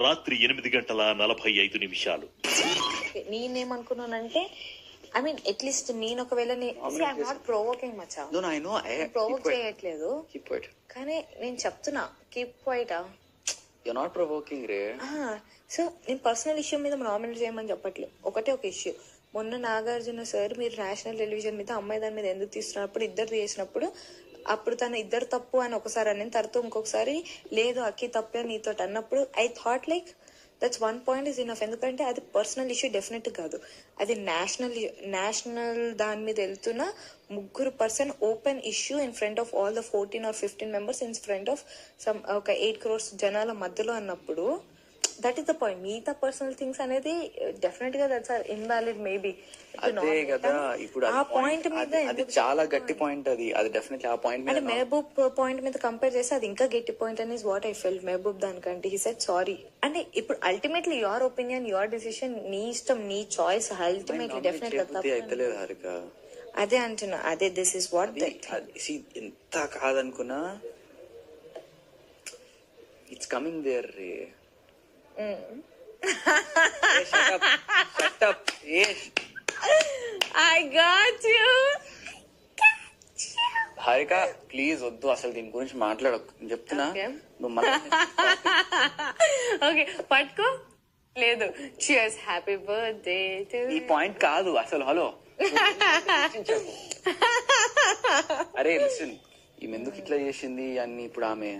రాత్రి 8:45. నేనేమనుకున్నానంటే I mean at least నేను ఒకవేళ నాట్ ప్రొవోకింగ్ మచ్చా ప్రొవోక్ చేయట్లేదు కానీ నేను చెప్తున్నా keep quiet. You're not provoking, Ray. So నేను పర్సనల్ ఇష్యూ మీద నామినేట్ చేయమని చెప్పట్లేదు. ఒకటే ఒక ఇష్యూ, మొన్న నాగార్జున సార్ మీరు నేషనల్ టెలివిజన్ మీద అమ్మాయి దాని మీద ఎందుకు తీస్తున్నప్పుడు ఇద్దరు చేసినప్పుడు అప్పుడు తను ఇద్దరు తప్పు అని ఒకసారి అని తర్వాత ఇంకొకసారి లేదు అక్కి తప్పే నీతో అన్నప్పుడు I thought like that's one point is enough. ఎందుకంటే అది పర్సనల్ ఇష్యూ డెఫినెట్ కాదు, అది నేషనల్ దాని మీద వెళ్తున్న ముగ్గురు person open issue in front of all the 14 or 15 members in front of some ఒక 8 crores జనాల మధ్యలో అన్నప్పుడు దట్ ఈస్ ద పాయింట్. మిగతా పర్సనల్ థింగ్స్ అనేది డెఫినెట్ గా దట్స్ ఆర్ ఇన్వాలిడ్ మేబీ. అదే కదా ఇప్పుడు ఆ పాయింట్ మీద అది చాలా గట్టి పాయింట్. అది డెఫినెట్లీ ఆ పాయింట్ అంటే మెహబూబ్ పాయింట్ మీద కంపేర్ చేస్తే అది ఇంకా గట్టి పాయింట్ అని వాట్ ఐ ఫెల్. మెహబూబ్ దానికంటే హీ సెడ్ సారీ అంటే ఇప్పుడు ultimately your opinion your decision నీ ఇష్టం నీ చాయిస్ అల్టిమేట్లీ డెఫినెట్ గా అయితలేదు హారిక. అదే అంటున్నా, అదే దిస్ ఇస్ వాట్ ఎంత కాదనుకున్నా it's coming there. I got you. Harika please వద్దు అసలు దీని గురించి మాట్లాడకు చెప్తున్నా. నువ్వు ఓకే పట్టుకో లేదు cheers happy birthday to ఈ పాయింట్ కాదు అసలు. హలో అరే లిసన్, ఈమె ఎందుకు ఇట్లా చేసింది అని ఇప్పుడు ఆమె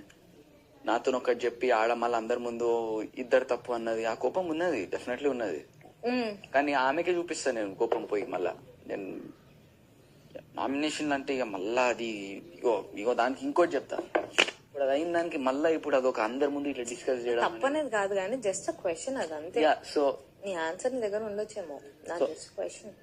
నాతో ఒకటి చెప్పి ఆడ మళ్ళీ అందరి ముందు ఇద్దరు తప్పు అన్నది. ఆ కోపం ఉన్నది, డెఫినెట్లీ ఉన్నది. కానీ ఆమెకే చూపిస్తాను నేను కోపం పోయి. మళ్ళా నేను నామినేషన్ అంటే ఇక మళ్ళా అది ఇగో దానికి ఇంకోటి చెప్తా. ఇప్పుడు అది అయిన దానికి మళ్ళా ఇప్పుడు అదొక అందరి ముందు ఇట్లా డిస్కస్ చేయడం తప్పనేది కాదు కానీ జస్ట్ క్వశ్చన్ అది అంతే. సో నీ ఆన్సర్ నీ దగ్గర ఉండొచ్చేమో, నా జస్ట్ క్వశ్చన్.